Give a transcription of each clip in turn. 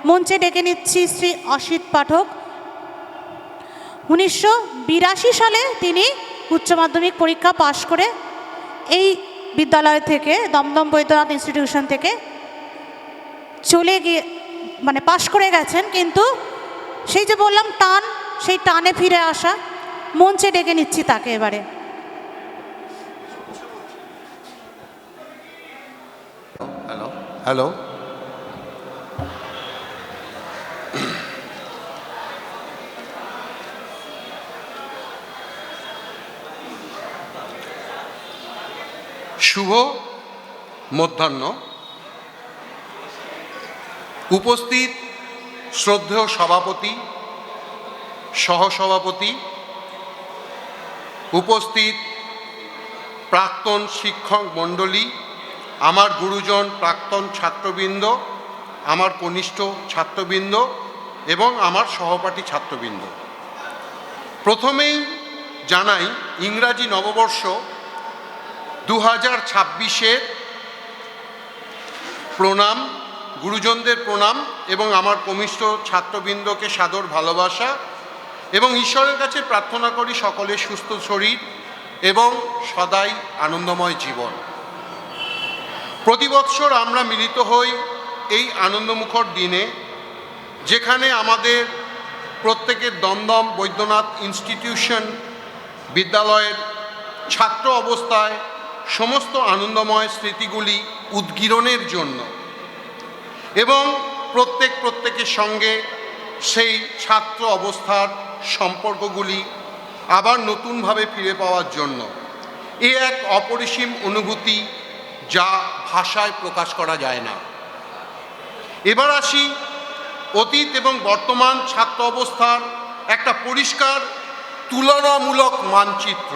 মঞ্চে ডেকে নিচ্ছি শ্রী অসিত পাঠক। 1982 সালে তিনি উচ্চ মাধ্যমিক পরীক্ষা পাশ করে এই বিদ্যালয় থেকে, দমদম বৈদ্যনাথ ইনস্টিটিউশন থেকে চলে গিয়ে পাশ করে গেছেন, কিন্তু সেই যে বললাম টান, সেই টানে ফিরে আসা। মঞ্চে ডেকে নিচ্ছি তাকে এবারে। হ্যালো হ্যালো শুভ মধ্যাহ্ন। উপস্থিত শ্রদ্ধেয় সভাপতি, সহসভাপতি, উপস্থিত প্রাক্তন শিক্ষক মণ্ডলী, আমার গুরুজন প্রাক্তন ছাত্রবৃন্দ, আমার কনিষ্ঠ ছাত্রবৃন্দ এবং আমার সহপাঠী ছাত্রবৃন্দ, প্রথমেই জানাই ইংরাজি নববর্ষ 2026-এর প্রণাম, গুরুজনদের প্রণাম এবং আমার কনিষ্ঠ ছাত্রবৃন্দকে সাদর ভালোবাসা, এবং ঈশ্বরের কাছে প্রার্থনা করি সকলের সুস্থ শরীর এবং সদাই আনন্দময় জীবন। প্রতি বৎসর আমরা মিলিত হই এই আনন্দমুখর দিনে, যেখানে আমাদের প্রত্যেকের দমদম বৈদ্যনাথ ইনস্টিটিউশন বিদ্যালয়ের ছাত্র অবস্থায় সমস্ত আনন্দময় স্মৃতিগুলি উদ্গীরণের জন্য এবং প্রত্যেকের সঙ্গে সেই ছাত্র অবস্থার সম্পর্কগুলি আবার নতুনভাবে ফিরে পাওয়ার জন্য এ এক অপরিসীম অনুভূতি, যা ভাষায় প্রকাশ করা যায় না। এবার আসি অতীত এবং বর্তমান ছাত্র অবস্থার একটা পরিষ্কার তুলনামূলক মানচিত্র।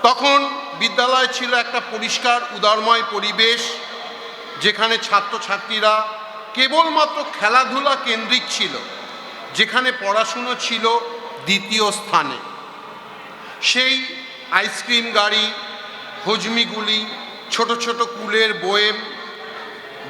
তখন বিদ্যালয় ছিল একটা পরিষ্কার উদারময় পরিবেশ, যেখানে ছাত্রছাত্রীরা কেবলমাত্র খেলাধুলা কেন্দ্রিক ছিল, যেখানে পড়াশুনো ছিল দ্বিতীয় স্থানে। সেই আইসক্রিম গাড়ি, হজমিগুলি, ছোট ছোট কুলের বয়েম,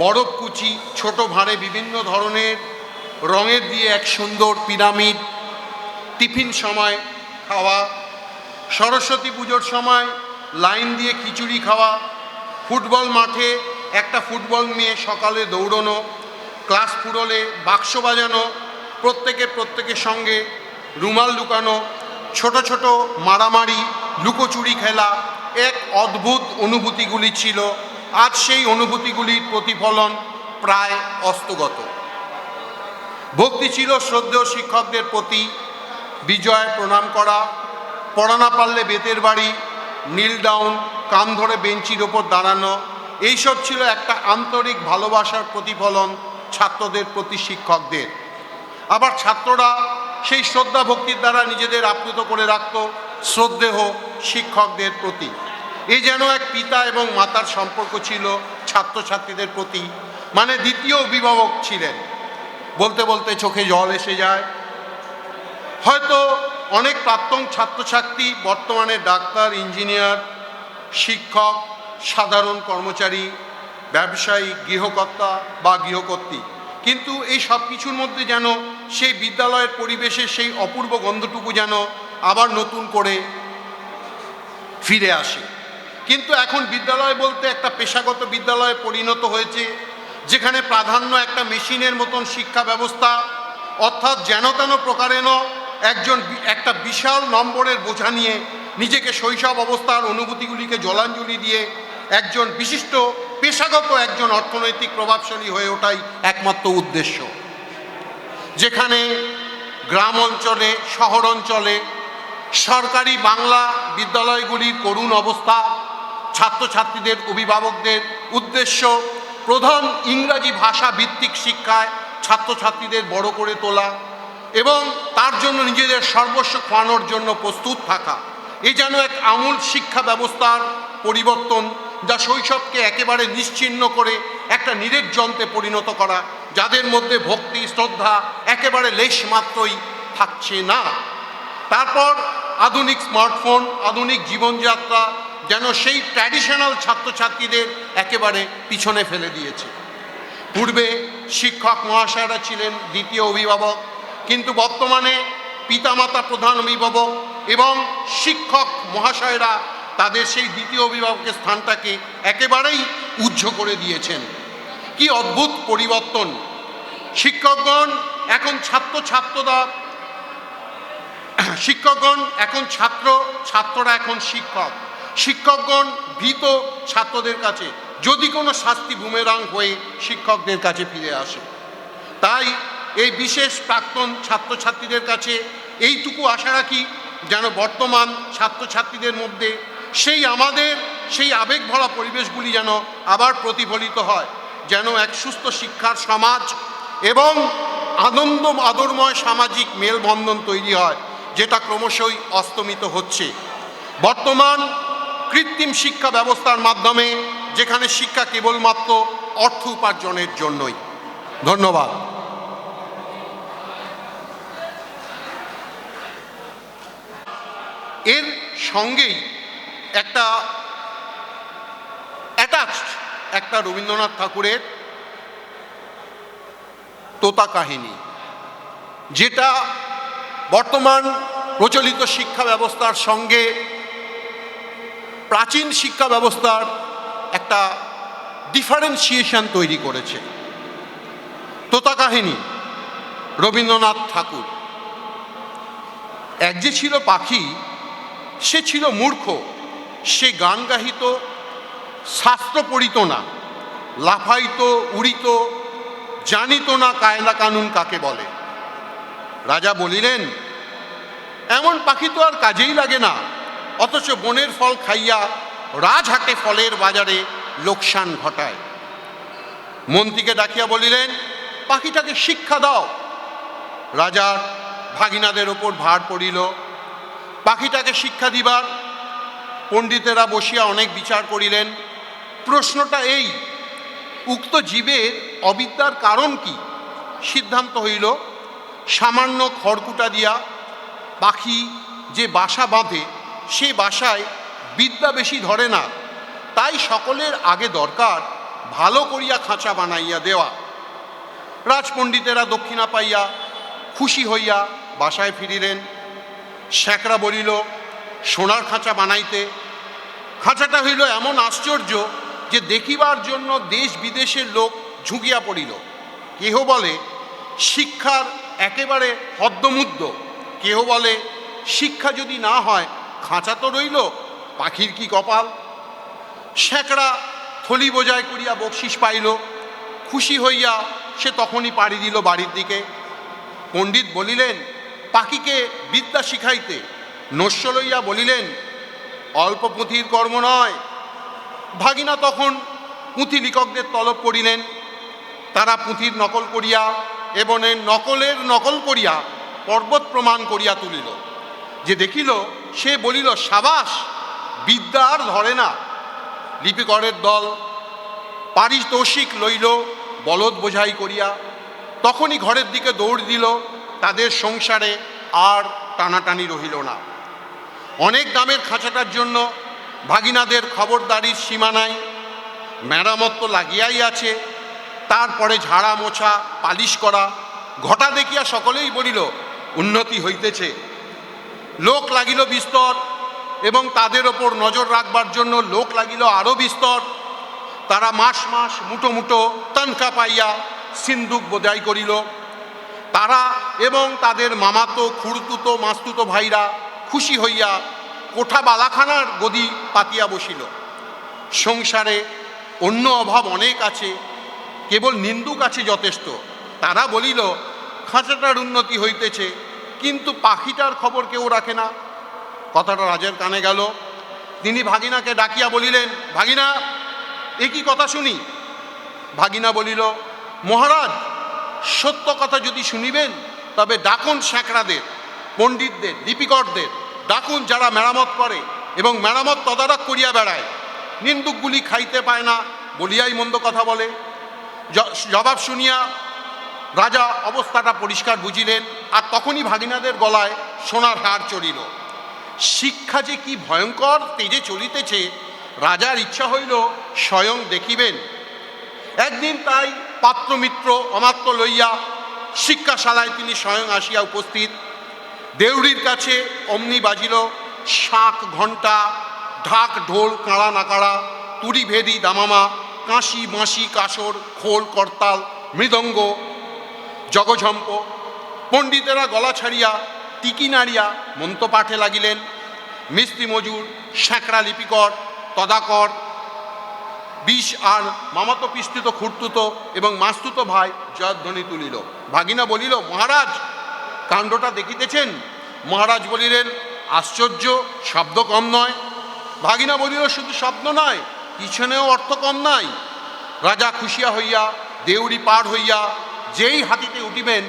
বরফকুচি, ছোট ভাঁড়ে বিভিন্ন ধরনের রঙের দিয়ে এক সুন্দর পিরামিড, টিফিন সময় খাওয়া, সরস্বতী পুজোর সময় লাইন দিয়ে খিচুড়ি খাওয়া, ফুটবল মাঠে একটা ফুটবল নিয়ে সকালে দৌড়নো, ক্লাস ফুরলে বাক্স বাজানো, প্রত্যেকের সঙ্গে রুমাল লুকানো, ছোট ছোট মারামারি, লুকোচুরি খেলা, এক অদ্ভুত অনুভূতিগুলি ছিল। আজ সেই অনুভূতিগুলির প্রতিফলন প্রায় অস্তগত। ভক্তি ছিল শ্রদ্ধেয় শিক্ষকদের প্রতি, বিজয় প্রণাম করা, পড়া না পারলে বেতের বাড়ি, নীল ডাউন, কান ধরে বেঞ্চির ওপর দাঁড়ানো, এইসব ছিল একটা আন্তরিক ভালোবাসার প্রতিফলন ছাত্রদের প্রতি শিক্ষকদের। আবার ছাত্ররা সেই শ্রদ্ধা ভক্তির দ্বারা নিজেদের আপ্লুত করে রাখত শ্রদ্ধেয় শিক্ষকদের প্রতি। এই যেন এক পিতা এবং মাতার সম্পর্ক ছিল ছাত্রছাত্রীদের প্রতি, দ্বিতীয় অভিভাবক ছিলেন। বলতে বলতে চোখে জল এসে যায়। হয়তো অনেক প্রাক্তন ছাত্রছাত্রী বর্তমানে ডাক্তার, ইঞ্জিনিয়ার, শিক্ষক, সাধারণ কর্মচারী, ব্যবসায়ী, গৃহকর্তা বা গৃহকর্ত্রী, কিন্তু এই সব কিছুর মধ্যে যেন সেই বিদ্যালয়ের পরিবেশের সেই অপূর্ব গন্ধটুকু যেন আবার নতুন করে ফিরে আসে। কিন্তু এখন বিদ্যালয় বলতে একটা পেশাগত বিদ্যালয়ে পরিণত হয়েছে, যেখানে প্রাধান্য একটা মেশিনের মতন শিক্ষা ব্যবস্থা, অর্থাৎ যেন তেন প্রকারেণ একটা বিশাল নম্বরের বোঝা নিয়ে নিজেকে শৈশব অবস্থার অনুভূতিগুলিকে জলাঞ্জলি দিয়ে একজন বিশিষ্ট পেশাগত একজন অর্থনৈতিক প্রভাবশালী হয়ে ওঠাই একমাত্র উদ্দেশ্য। যেখানে গ্রাম অঞ্চলে, শহর অঞ্চলে সরকারি বাংলা বিদ্যালয়গুলির করুণ অবস্থা, ছাত্রছাত্রীদের অভিভাবকদের উদ্দেশ্য প্রধান ইংরাজি ভাষা ভিত্তিক শিক্ষায় ছাত্রছাত্রীদের বড় করে তোলা এবং তার জন্য নিজেদের সর্বস্ব খোয়ানোর জন্য প্রস্তুত থাকা। এই যেন এক আমূল শিক্ষা ব্যবস্থার পরিবর্তন, যা শৈশবকে একেবারে নিশ্চিহ্ন করে একটা নির্জনতে পরিণত করা, যাদের মধ্যে ভক্তি শ্রদ্ধা একেবারে লেশ মাত্রই থাকছে না। তারপর আধুনিক স্মার্টফোন, আধুনিক জীবনযাত্রা যেন সেই ট্র্যাডিশনাল ছাত্রছাত্রীদের একেবারে পিছনে ফেলে দিয়েছে। পূর্বে শিক্ষক মহাশয়রা ছিলেন দ্বিতীয় অভিভাবক, কিন্তু বর্তমানে পিতামাতা প্রধান অভিভাবক এবং শিক্ষক মহাশয়রা তাদের সেই দ্বিতীয় অভিভাবকের স্থানটাকে একেবারেই উজ্জ্ব করে দিয়েছেন। কি অদ্ভুত পরিবর্তন! শিক্ষকগণ এখন শিক্ষকগণ এখন ছাত্র, ছাত্ররা এখন শিক্ষক। শিক্ষকগণ ভীত ছাত্রদের কাছে, যদি কোনো শাস্তি বুমেরাং হয়ে শিক্ষকদের কাছে ফিরে আসে। তাই এই বিশেষ প্রাক্তন ছাত্রছাত্রীদের কাছে এইটুকু আশা রাখি, যেন বর্তমান ছাত্রছাত্রীদের মধ্যে সেই আবেগ ভরা পরিবেশগুলি যেন আবার প্রতিফলিত হয়, যেন এক সুস্থ শিক্ষার সমাজ এবং আদরময় সামাজিক মেলবন্ধন তৈরি হয়, যেটা ক্রমশই অস্তমিত হচ্ছে। বর্তমান কৃত্রিম শিক্ষা ব্যবস্থার মাধ্যমে, যেখানে শিক্ষা কেবলমাত্র অর্থ উপার্জনের জন্যই। ধন্যবাদ। এর সঙ্গেই একটা রবীন্দ্রনাথ ঠাকুরের তোতা কাহিনী, যেটা বর্তমান প্রচলিত শিক্ষা ব্যবস্থার সঙ্গে প্রাচীন শিক্ষা ব্যবস্থার একটা ডিফারেন্সিয়েশন তৈরি করেছে। তোতা কাহিনী, রবীন্দ্রনাথ ঠাকুর। এক যে ছিল পাখি, সে ছিল মূর্খ, সে গান গাহিত, শাস্ত্র পড়িত না, লাফাইত, উড়িত, জানিত না কায়দা কানুন কাকে বলে। রাজা বলিলেন, এমন পাখি তো আর কাজেই লাগে না, অথচ বনের ফল খাইয়া রাজহাটে ফলের বাজারে লোকসান ঘটায়। মন্ত্রীকে ডাকিয়া বলিলেন, পাখিটাকে শিক্ষা দাও। রাজার ভাগিনাদের ওপর ভার পড়িল। পাখিটাকে শিক্ষা দিবার পণ্ডিতেরা বসিয়া অনেক বিচার করিলেন। প্রশ্নটা এই, উক্ত জীবের অবিদ্যার কারণ কি? সিদ্ধান্ত হইল, সামান্য খড়কুটা দিয়া পাখি যে বাসা বাঁধে, সে বাসায় বিদ্যা বেশি ধরে না, তাই সকলের আগে দরকার ভালো করিয়া খাঁচা বানাইয়া দেওয়া। রাজপণ্ডিতেরা দক্ষিণা পাইয়া খুশি হইয়া বাসায় ফিরিলেন। শ্যাকরা বলিল, সোনার খাঁচা বানাইতে। খাঁচাটা হইল এমন আশ্চর্য যে দেখিবার জন্য দেশ বিদেশের লোক ঝুঁকিয়া পড়িল। কেহ বলে শিক্ষার একেবারে হদ্দমুদ্দ, কেহ বলে শিক্ষা যদি না হয় খাঁচা তো রইল, পাখির কি কপাল। শ্যাকরা থলি বোঝাই করিয়া বকশিস পাইল। খুশি হইয়া সে তখনই পাড়ি দিল বাড়ির দিকে। পণ্ডিত বলিলেন, পাখিকে বিদ্যা শিখাইতে। নস্য লইয়া বলিলেন, অল্প পুঁথির কর্ম নয়। ভাগিনা তখন পুঁথি লিখকদের তলব করিলেন। তারা পুঁথির নকল করিয়া এবং নকলের নকল করিয়া পর্বত প্রমাণ করিয়া তুলিল। যে দেখিল সে বলিল, সাবাস, বিদ্যা আর ধরে না। লিপিকরের দল পারিতোষিক লইল বলদ বোঝাই করিয়া। তখনই ঘরের দিকে দৌড় দিল। তাদের সংসারে আর টানাটানি রহিল না। অনেক দামের খাঁচাটার জন্য ভাগিনাদের খবরদারির সীমা নাই। মেরামত তো লাগিয়াই আছে, তারপরে ঝাড়া মোছা পালিশ করা। ঘটা দেখিয়া সকলেই বলিল, উন্নতি হইতেছে। লোক লাগিল বিস্তর, এবং তাদের ওপর নজর রাখবার জন্য লোক লাগিল আরও বিস্তর। তারা মাস মাস মুঠো মুঠো তনখা পাইয়া সিন্দুক বোঝাই করিল। তারা এবং তাদের মামাতো, খুড়তুতো, মাস্তুতো ভাইরা খুশি হইয়া কোঠা বালাখানার গদি পাতিয়া বসিল। সংসারে অন্য অভাব অনেক আছে, কেবল নিন্দুক আছে যথেষ্ট। তারা বলিল, খাঁচাটার উন্নতি হইতেছে, কিন্তু পাখিটার খবর কেউ রাখে না। কথাটা রাজার কানে গেল। তিনি ভাগিনাকে ডাকিয়া বলিলেন, ভাগিনা, এ কি কথা শুনি? ভাগিনা বলিল, মহারাজ, সত্য কথা যদি শুনিবেন তবে ডাকুন শ্যাকরাদের, পণ্ডিতদের, লিপিকরদের ডাকুন, যারা মেরামত করে এবং মেরামত তদারক করিয়া বেড়ায়। নিন্দুকগুলি খাইতে পায় না বলিয়াই মন্দ কথা বলে। জবাব শুনিয়া রাজা অবস্থাটা পরিষ্কার বুঝিলেন। আর তখনই ভাগিনাদের গলায় সোনার হার চড়িল। শিক্ষা যে কি ভয়ঙ্কর তেজে চলিতেছে, রাজার ইচ্ছা হইল স্বয়ং দেখিবেন। একদিন তাই পাত্রমিত্র অমাত্য লইয়া শিক্ষাশালায় তিনি স্বয়ং আসিয়া উপস্থিত। দেউড়ির কাছে অমনি বাজিল শাঁখ ঘণ্টা, ঢাক ঢোল কাঁড়া নাকাড়া, তুড়ি ভেদি দামামা, কাঁসি বাঁশি কাসর খোল করতাল মৃদঙ্গ জগঝম্প। পণ্ডিতেরা গলা ছাড়িয়া টিকি নাড়িয়া মন্ত্রপাঠে লাগিলেন। মিস্ত্রি মজুর, স্যাঁকড়া লিপিকর, তদাকর, বিষ আর মামাতো পিস্তুত খুঁড়তুত এবং মাস্তুত ভাই জয়ধ্বনি তুলিল। ভাগিনা বলিল, মহারাজ কাণ্ডটা দেখিতেছেন? মহারাজ বলিলেন, আশ্চর্য, শব্দ কম নয়। ভাগিনা বলিল, শুধু শব্দ নয়, পিছনেও অর্থ কম নাই। রাজা খুশিয়া হইয়া দেউড়ি পার হইয়া যেই হাতিতে উঠিবেন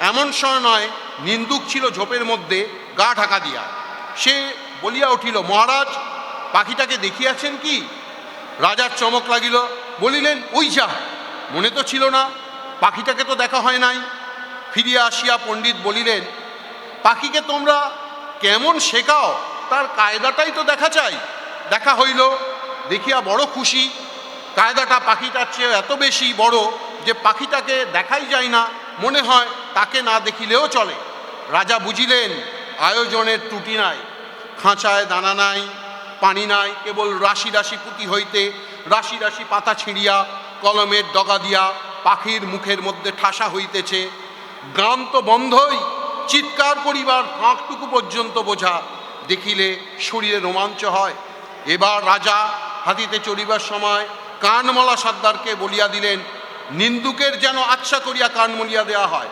এমন সময় নয়, নিন্দুক ছিল ঝোপের মধ্যে গা ঢাকা দিয়া। সে বলিয়া উঠিল, মহারাজ পাখিটাকে দেখিয়াছেন কি? রাজার চমক লাগিল, বলিলেন, ওই যা, মনে তো ছিল না, পাখিটাকে তো দেখা হয় নাই। ফিরিয়া আসিয়া পণ্ডিত বলিলেন, পাখিকে তোমরা কেমন শেখাও, তার কায়দাটাই তো দেখা চাই। দেখা হইল, দেখিয়া বড় খুশি। কায়দাটা পাখিটার চেয়ে এত বেশি বড় যে পাখিটাকে দেখাই যায় না, মনে হয় তাকে না দেখিলেও চলে। রাজা বুঝিলেন আয়োজনের ত্রুটি নাই, খাঁচায় দানা নাই, পানি নাই, কেবল রাশি রাশি পুঁতি হইতে রাশি রাশি পাতা ছিঁড়িয়া কলমের ডগা দিয়া পাখির মুখের মধ্যে ঠাসা হইতেছে। গান তো বন্ধই, চিৎকার করিবার ফাঁকটুকু পর্যন্ত বোঝা দেখিলে শরীরে রোমাঞ্চ হয়। এবার রাজা হাতিতে চড়িবার সময় কানমলা সর্দারকে বলিয়া দিলেন, নিন্দুকের যেন আচ্ছা করিয়া কান মলিয়া দেওয়া হয়।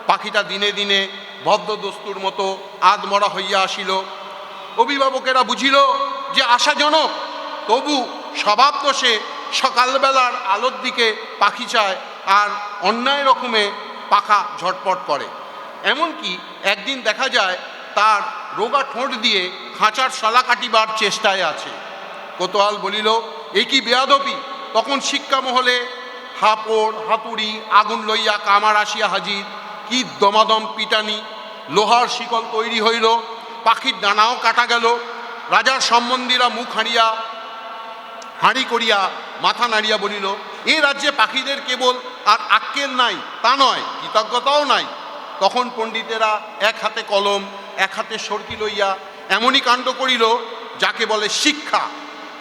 পাখিটা দিনে দিনে ভদ্রদস্তুর মতো আধমরা হইয়া আসিল। অভিভাবকেরা বুঝিল যে আশাজনক, তবু স্বভাব দোষে সকালবেলার আলোর দিকে পাখি চায় আর অন্যায় রকমে পাখা ঝটপট করে। এমনকি একদিন দেখা যায় তার রোগা ঠোঁট দিয়ে খাঁচার শলা কাটিবার চেষ্টায় আছে। কোতোয়াল বলিল, এ কি বেয়াদবি! তখন শিক্ষা মহলে হাপড় হাতুড়ি আগুন লইয়া কামার আসিয়া হাজির। কি দমাদম পিটানি! লোহার শিকল তৈরি হইল, পাখির ডানাও কাটা গেল। রাজার সম্বন্ধীরা মুখ হাঁড়ি করিয়া মাথা নাড়িয়া বলিল, এ রাজ্যে পাখিদের কেবল আর আক্কেল নাই তা নয়, কৃতজ্ঞতাও নাই। তখন পণ্ডিতেরা এক হাতে কলম এক হাতে সরকি লইয়া এমনই কাণ্ড করিল যাকে বলে শিক্ষা।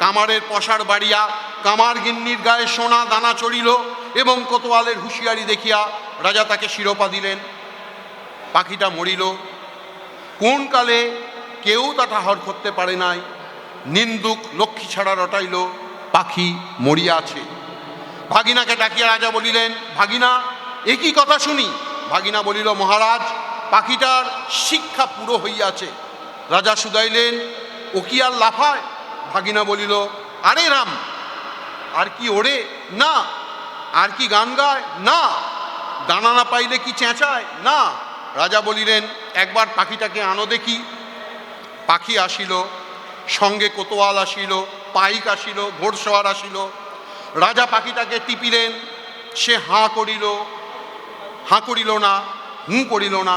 কামারের পশার বাড়িয়া কামার গিন্নির গায়ে সোনা দানা চড়িল এবং কোতোয়ালের হুঁশিয়ারি দেখিয়া রাজা তাকে শিরোপা দিলেন। পাখিটা মরিল, কোন কালে কেউ তা ঠাহর করতে পারে নাই। নিন্দুক লক্ষ্মী ছাড়া রটাইল, পাখি মরিয়া আছে। ভাগিনাকে ডাকিয়া রাজা বলিলেন, ভাগিনা এ কি কথা শুনি? ভাগিনা বলিল, মহারাজ পাখিটার শিক্ষা পুরো হইয়াছে। রাজা শুধাইলেন, ও কি আর লাফায়? ভাগিনা বলিল, আরে রাম, আর কি ওড়ে? না। আর কি গান গায়? না। দানা না পাইলে কি চেঁচায়? না। রাজা বলিলেন, একবার পাখিটাকে আনো দেখি। পাখি আসিল, সঙ্গে কোতোয়াল আসিল, পাইক আসিল, ঘোড়সওয়ার আসিল। রাজা পাখিটাকে টিপিলেন, সে হাঁ করিল না, হুঁ করিল না।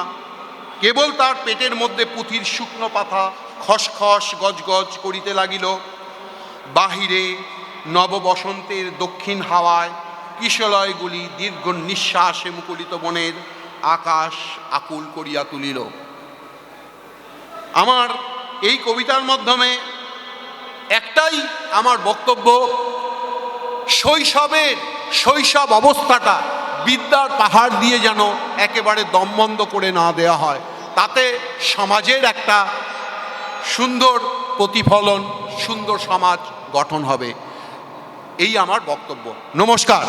কেবল তার পেটের মধ্যে পুঁথির শুকনো পাতা খসখস গজগজ করিতে লাগিল। বাহিরে নববসন্তের দক্ষিণ হাওয়ায় কিশলয়গুলি দীর্ঘ নিঃশ্বাসে মুকুলিত বনের আকাশ আকুল করিয়া তুলিল। আমার এই কবিতার মাধ্যমে একটাই আমার বক্তব্য, শৈশব অবস্থাটা বিদ্যার পাহাড় দিয়ে যেন একেবারে দমবন্ধ করে না দেওয়া হয়, তাতে সমাজের একটা সুন্দর প্রতিফলন, সুন্দর সমাজ গঠন হবে। এই আমার বক্তব্য। নমস্কার।